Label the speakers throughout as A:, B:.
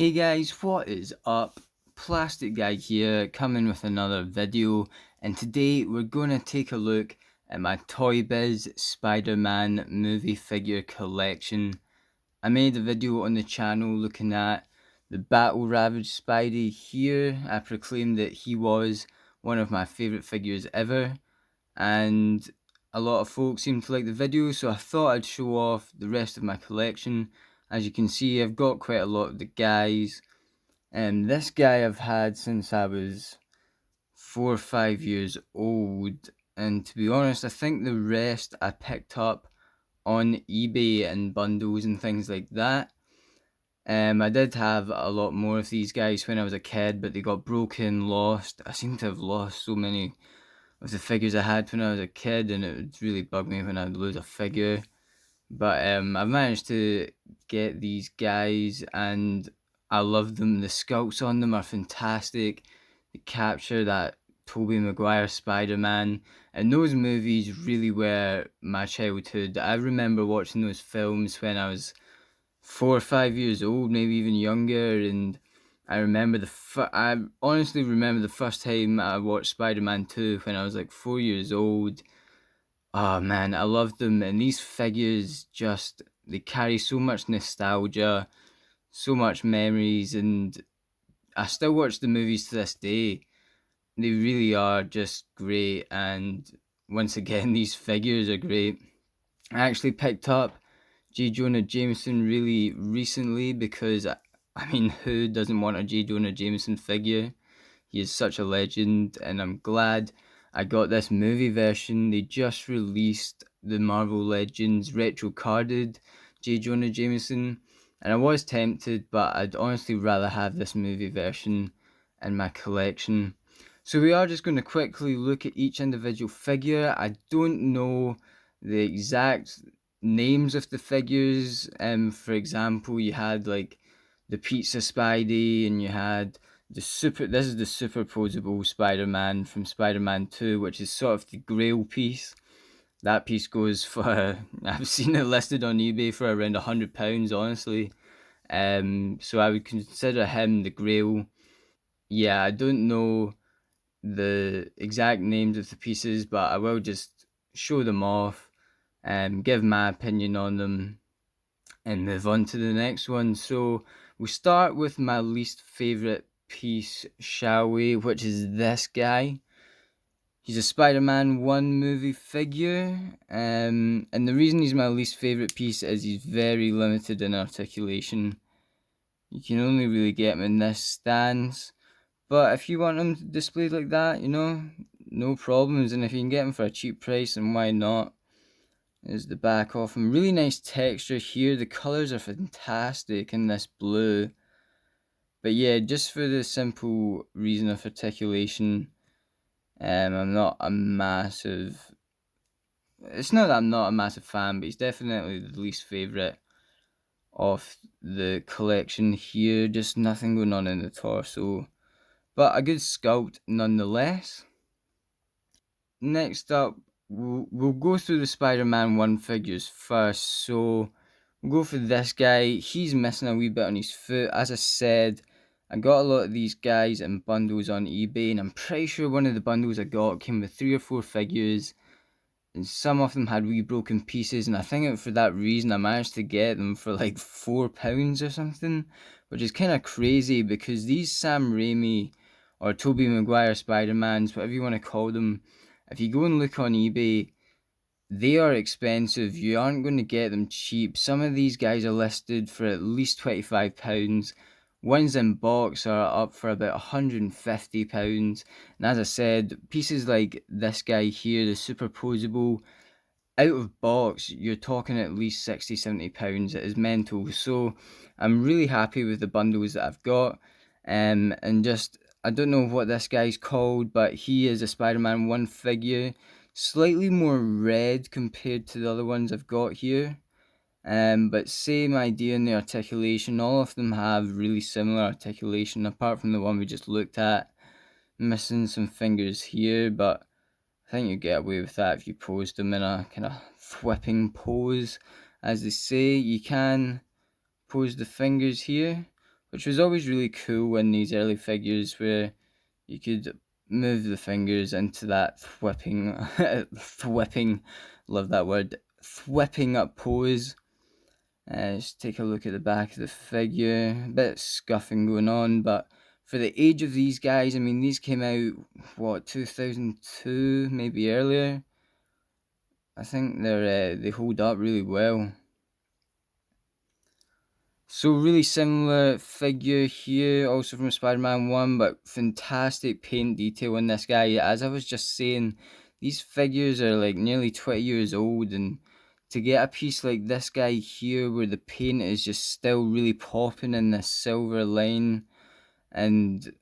A: Hey guys, what is up? Plastic Guy here, coming with another video, and today we're going to take a look at my Toy Biz Spider-Man movie figure collection. I made a video on the channel looking at the battle-ravaged Spidey here. I proclaimed that he was one of my favourite figures ever, and a lot of folks seem to like the video, so I thought I'd show off the rest of my collection. As you can see, I've got quite a lot of the guys. And this guy I've had since I was 4 or 5 years old. And to be honest, I think the rest I picked up on eBay and bundles and things like that. I did have a lot more of these guys when I was a kid, but they got broken, lost. I seem to have lost so many of the figures I had when I was a kid, and it would really bug me when I'd lose a figure. But I've managed to get these guys and I love them. The sculpts on them are fantastic. They capture that Tobey Maguire Spider-Man. And those movies really were my childhood. I remember watching those films when I was 4 or 5 years old, maybe even younger. And I honestly remember the first time I watched Spider-Man 2 when I was like 4 years old. Oh man, I love them, and these figures just they carry so much nostalgia, so much memories, and I still watch the movies to this day. They really are just great, and once again, these figures are great. I actually picked up Jonah Jameson really recently because I mean, who doesn't want a Jonah Jameson figure? He is such a legend, and I'm glad I got this movie version. They just released the Marvel Legends retro carded J. Jonah Jameson, and I was tempted, but I'd honestly rather have this movie version in my collection. So we are just going to quickly look at each individual figure. I don't know the exact names of the figures. For example, you had like the Pizza Spidey, and you had this is the super posable Spider-Man from Spider-Man 2, which is sort of the grail piece. That piece goes for I've seen it listed on eBay for around £100, honestly. So I would consider him the grail. Yeah, I don't know the exact names of the pieces, but I will just show them off and give my opinion on them and move on to the next one. So we'll start with my least favourite piece, shall we? Which is this guy. He's a Spider-Man One movie figure, and the reason he's my least favourite piece is he's very limited in articulation. You can only really get him in this stance, but if you want him displayed like that, no problems, and if you can get him for a cheap price, then why not? Is the back of him. Really nice texture here. The colours are fantastic in this blue. But yeah, just for the simple reason of articulation, I'm not a massive. It's not that I'm not a massive fan, but he's definitely the least favourite of the collection here. Just nothing going on in the torso, but a good sculpt nonetheless. Next up, we'll go through the Spider-Man One Figures first. So we'll go for this guy. He's missing a wee bit on his foot. As I said, I got a lot of these guys in bundles on eBay, and I'm pretty sure one of the bundles I got came with 3 or 4 figures, and some of them had wee broken pieces, and I think for that reason I managed to get them for like £4 or something, which is kind of crazy because these Sam Raimi or Tobey Maguire Spider-Mans, whatever you want to call them, if you go and look on eBay, they are expensive. You aren't going to get them cheap. Some of these guys are listed for at least £25. Ones in box are up for about £150. And as I said, pieces like this guy here, the superposable, out of box, you're talking at least £60-70. It is mental. So I'm really happy with the bundles that I've got. And just, I don't know what this guy's called, but he is a Spider-Man One figure. Slightly more red compared to the other ones I've got here. But same idea in the articulation. All of them have really similar articulation, apart from the one we just looked at. Missing some fingers here, but I think you get away with that if you pose them in a kind of whipping pose. As they say, you can pose the fingers here, which was always really cool in these early figures where you could move the fingers into that whipping, whipping, love that word, whipping up pose. Just take a look at the back of the figure, a bit of scuffing going on, but for the age of these guys, I mean, these came out, what, 2002, maybe earlier? I think they hold up really well. So really similar figure here, also from Spider-Man 1, but fantastic paint detail in this guy. As I was just saying, these figures are like nearly 20 years old, and to get a piece like this guy here where the paint is just still really popping in this silver line, and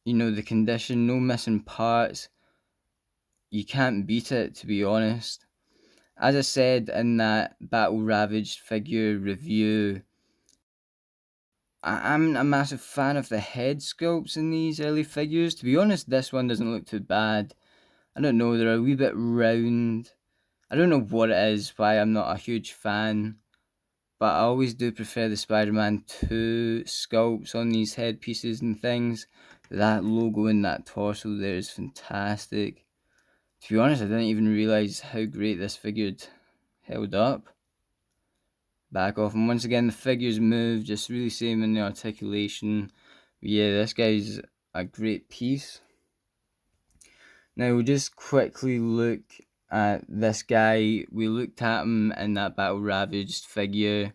A: you know, the condition, no missing parts, you can't beat it, to be honest. As I said in that Battle Ravaged figure review, I'm a massive fan of the head sculpts in these early figures. To be honest, this one doesn't look too bad. I don't know, they're a wee bit round. I don't know what it is, why I'm not a huge fan. But I always do prefer the Spider-Man 2 sculpts on these headpieces and things. That logo in that torso there is fantastic. To be honest, I didn't even realise how great this figure held up. Back off, and once again the figures move, just really same in the articulation. But yeah, this guy's a great piece. Now we'll just quickly look at this guy. We looked at him in that Battle Ravaged figure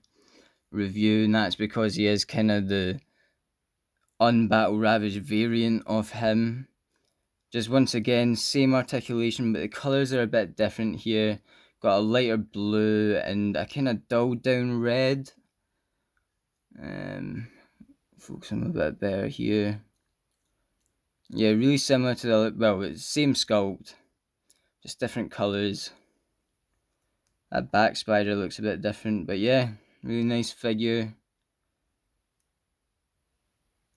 A: review, and that's because he is kind of the unbattle ravaged variant of him. Just once again, same articulation, but the colours are a bit different here. Got a lighter blue and a kind of dulled down red. Focus on a bit better here. Yeah, really similar to the, well, it's same sculpt, just different colours. That back spider looks a bit different, but yeah, really nice figure.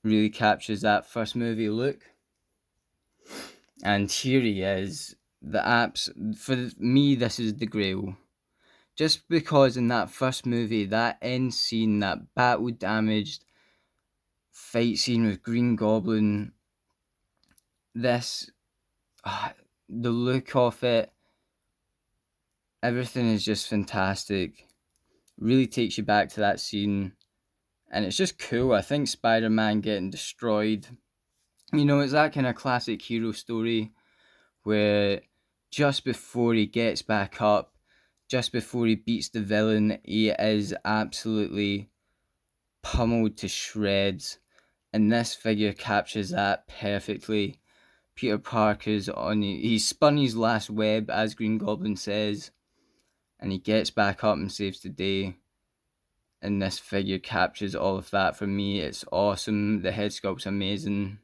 A: Really captures that first movie look. And here he is. The apps, for me, this is the grail. Just because in that first movie, that end scene, that battle damaged fight scene with Green Goblin, this, the look of it, everything is just fantastic. Really takes you back to that scene. And it's just cool. I think Spider-Man getting destroyed, you know, it's that kind of classic hero story where just before he gets back up, just before he beats the villain, he is absolutely pummeled to shreds. And this figure captures that perfectly. Peter Parker's he's spun his last web, as Green Goblin says, and he gets back up and saves the day. And this figure captures all of that for me. It's awesome. The head sculpt's amazing.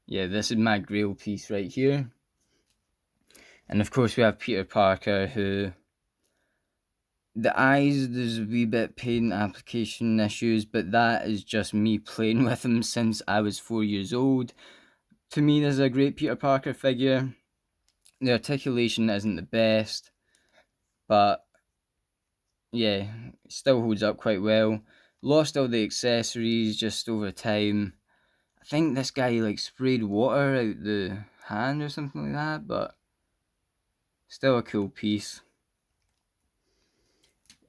A: Yeah, this is my grail piece right here. And of course we have Peter Parker, who, the eyes, there's a wee bit paint application issues, but that is just me playing with him since I was 4 years old. To me, this is a great Peter Parker figure. The articulation isn't the best, but yeah, it still holds up quite well. Lost all the accessories just over time. I think this guy like sprayed water out the hand or something like that, but still a cool piece.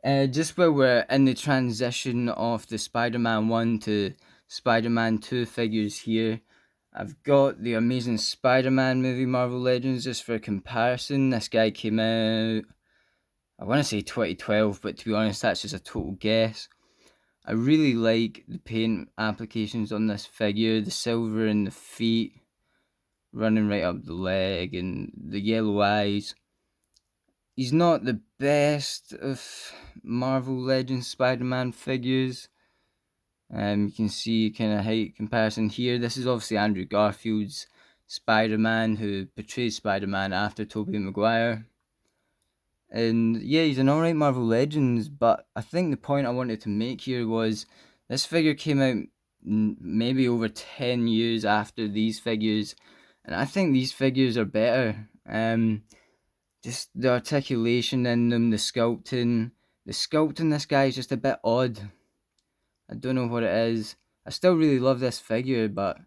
A: Just while we're in the transition of the Spider-Man 1 to Spider-Man 2 figures here, I've got the Amazing Spider-Man movie Marvel Legends just for comparison. This guy came out, I want to say 2012, but to be honest, that's just a total guess. I really like the paint applications on this figure, the silver in the feet, running right up the leg, and the yellow eyes. He's not the best of Marvel Legends Spider-Man figures. You can see kind of height comparison here. This is obviously Andrew Garfield's Spider-Man, who portrays Spider-Man after Tobey Maguire. And yeah, he's an alright Marvel Legends, but I think the point I wanted to make here was this figure came out maybe over 10 years after these figures, and I think these figures are better. Just the articulation in them, the sculpting. The sculpting this guy is just a bit odd. I don't know what it is. I still really love this figure, but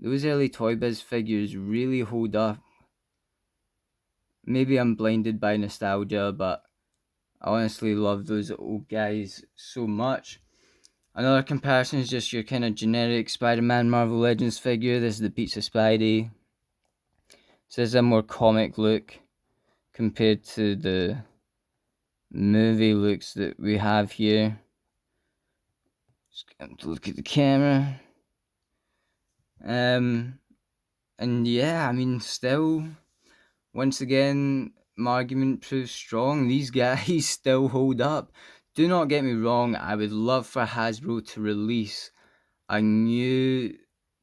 A: those early Toy Biz figures really hold up. Maybe I'm blinded by nostalgia, but I honestly love those old guys so much. Another comparison is just your kind of generic Spider-Man Marvel Legends figure. This is the Pizza Spidey. So this is a more comic look compared to the movie looks that we have here. Just get to look at the camera. And yeah, I mean, still, once again, my argument proves strong. These guys still hold up. Do not get me wrong, I would love for Hasbro to release a new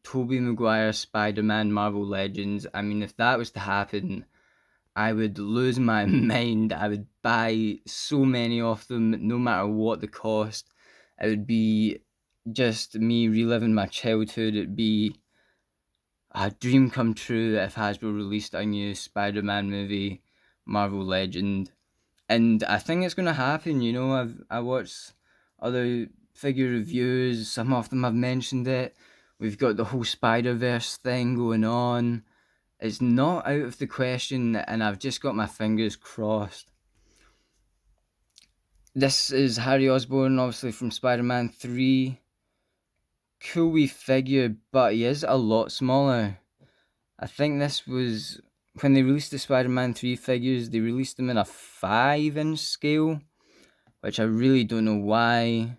A: Tobey Maguire Spider-Man Marvel Legends. I mean, if that was to happen, I would lose my mind. I would buy so many of them, no matter what the cost. It would be just me reliving my childhood. It'd be a dream come true if Hasbro released a new Spider-Man movie, Marvel Legend. And I think it's gonna happen. You know, I watched other figure reviews. Some of them have mentioned it. We've got the whole Spider-Verse thing going on. It's not out of the question, and I've just got my fingers crossed. This is Harry Osborn, obviously from Spider-Man 3. Cool wee figure, but he is a lot smaller. I think this was when they released the Spider-Man 3 figures, they released them in a 5-inch scale, which I really don't know why,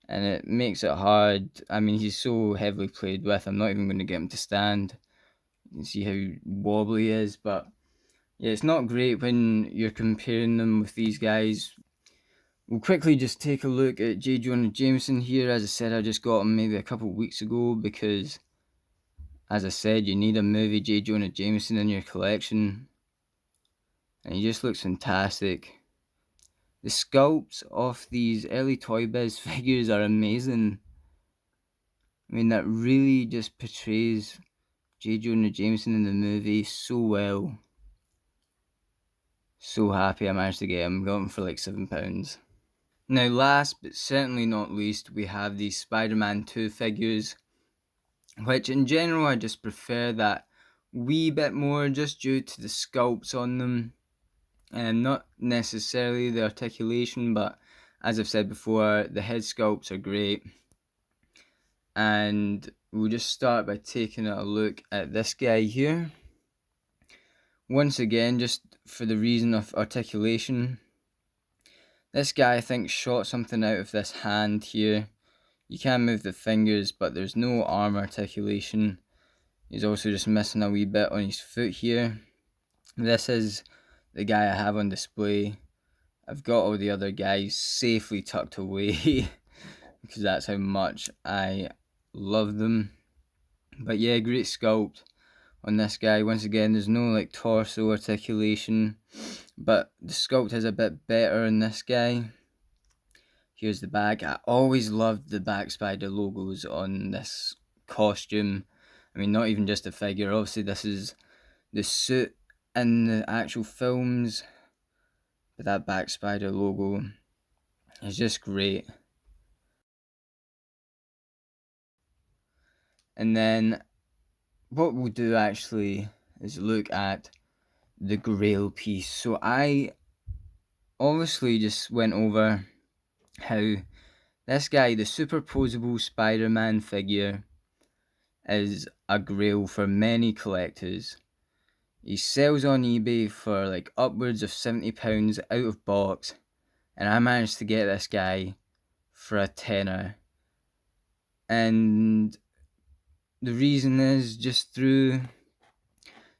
A: and it makes it hard. I mean, he's so heavily played with, I'm not even going to get him to stand. You can see how wobbly he is, but yeah, it's not great when you're comparing them with these guys. We'll quickly just take a look at Jonah Jameson here. As I said, I just got him maybe a couple of weeks ago because, as I said, you need a movie Jonah Jameson in your collection. And he just looks fantastic. The sculpts of these early Toy Biz figures are amazing. I mean, that really just portrays Jonah Jameson in the movie so well. So happy I managed to get him. Got him for like £7. Now, last but certainly not least, we have these Spider-Man 2 figures, which in general I just prefer that wee bit more just due to the sculpts on them, and not necessarily the articulation, but as I've said before, the head sculpts are great. And we'll just start by taking a look at this guy here. Once again, just for the reason of articulation, this guy I think shot something out of this hand here. You can move the fingers, but there's no arm articulation. He's also just missing a wee bit on his foot here. This is the guy I have on display. I've got all the other guys safely tucked away because that's how much I love them. But yeah, great sculpt on this guy. Once again, there's no like torso articulation, but the sculpt is a bit better in this guy. Here's the back. I always loved the back Spider logos on this costume. I mean, not even just the figure. Obviously, this is the suit in the actual films, but that back Spider logo is just great. And then what we'll do actually is look at the Grail piece. So I obviously just went over how this guy, the super posable Spider-Man figure, is a grail for many collectors. He sells on eBay for like upwards of £70 out of box, and I managed to get this guy for a tenner. And the reason is just through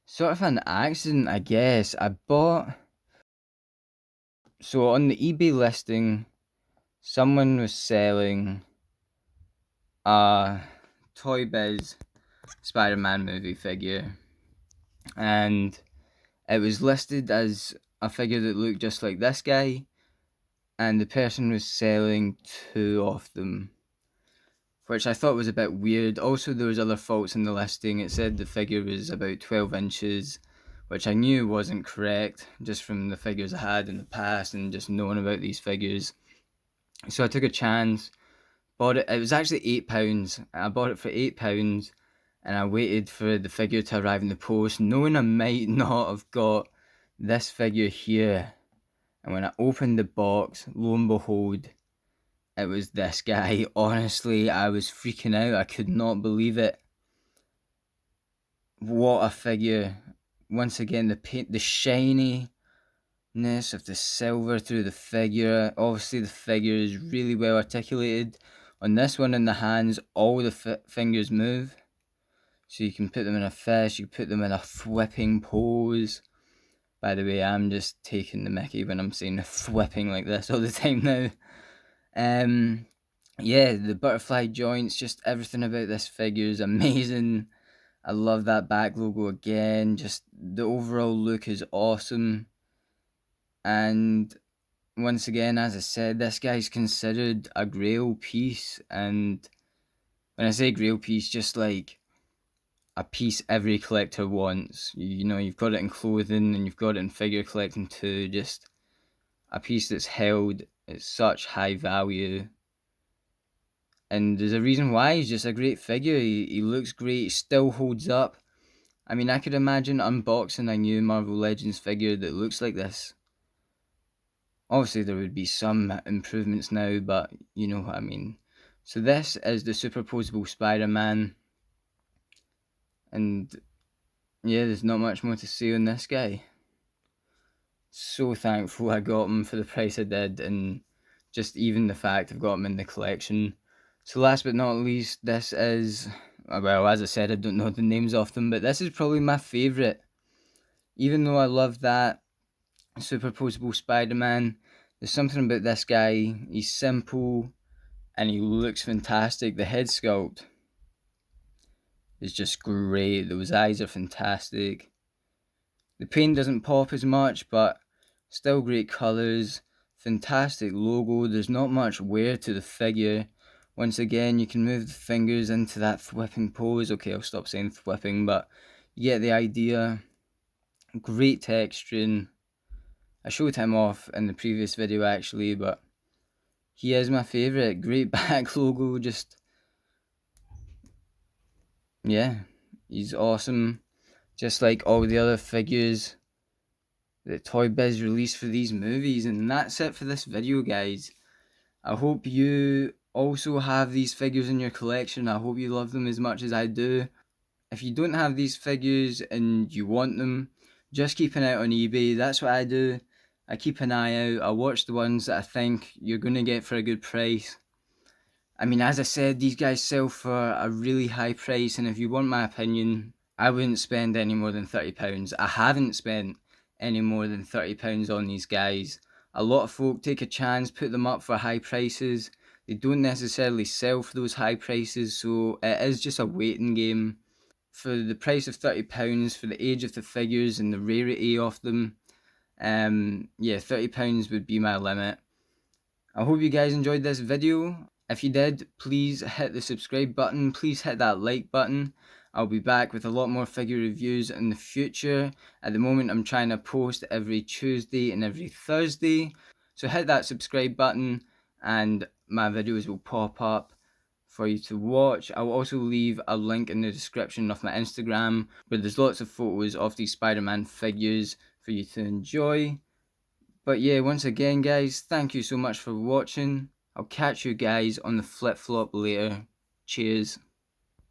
A: sort of an accident, I guess. So on the eBay listing, someone was selling a Toy Biz Spider-Man movie figure, and it was listed as a figure that looked just like this guy, and the person was selling 2 of them, which I thought was a bit weird. Also, there was other faults in the listing. It said the figure was about 12 inches, which I knew wasn't correct, just from the figures I had in the past and just knowing about these figures. So I took a chance, Bought it. It was actually £8. I bought it for £8, and I waited for the figure to arrive in the post, knowing I might not have got this figure here. And when I opened the box, lo and behold, it was this guy. Honestly, I was freaking out. I could not believe it. What a figure. Once again, the paint, the shininess of the silver through the figure. Obviously, the figure is really well articulated. On this one in the hands, all the fingers move. So you can put them in a fist, you can put them in a thwipping pose. By the way, I'm just taking the mickey when I'm saying thwipping like this all the time now. Yeah, the butterfly joints, just everything about this figure is amazing. I love that back logo again. Just the overall look is awesome. And once again, as I said, this guy's considered a grail piece. And when I say grail piece, just like a piece every collector wants. You know, you've got it in clothing and you've got it in figure collecting too. Just a piece that's held at such high value. And there's a reason why. He's just a great figure. He looks great. He still holds up. I mean, I could imagine unboxing a new Marvel Legends figure that looks like this. Obviously, there would be some improvements now, but you know what I mean. So this is the Super Posable Spider-Man. And yeah, there's not much more to say on this guy. So thankful I got him for the price I did, and just even the fact I've got him in the collection. So last but not least, this is, well, as I said, I don't know the names of them, but this is probably my favourite. Even though I love that Super Posable Spider-Man, there's something about this guy. He's simple and he looks fantastic. The head sculpt is just great. Those eyes are fantastic. The paint doesn't pop as much, but still great colours. Fantastic logo. There's not much wear to the figure. Once again, you can move the fingers into that thwipping pose. Okay, I'll stop saying thwipping, but you get the idea. Great texturing. I showed him off in the previous video actually, but he is my favourite. Great back logo. Just, yeah, he's awesome. Just like all the other figures that Toy Biz released for these movies. And that's it for this video, guys. I hope you also have these figures in your collection. I hope you love them as much as I do. If you don't have these figures and you want them, just keep an eye out on eBay. That's what I do. I keep an eye out. I watch the ones that I think you're going to get for a good price. I mean, as I said, these guys sell for a really high price, and if you want my opinion, I wouldn't spend any more than £30. I haven't spent any more than £30 on these guys. A lot of folk take a chance, put them up for high prices. They don't necessarily sell for those high prices, so it is just a waiting game. For the price of £30, for the age of the figures and the rarity of them, yeah, £30 would be my limit. I hope you guys enjoyed this video. If you did, please hit the subscribe button, please hit that like button. I'll be back with a lot more figure reviews in the future. At the moment, I'm trying to post every Tuesday and every Thursday. So hit that subscribe button and my videos will pop up for you to watch. I'll also leave a link in the description of my Instagram where there's lots of photos of these Spider-Man figures for you to enjoy. But yeah, once again guys, thank you so much for watching. I'll catch you guys on the flip-flop later. Cheers.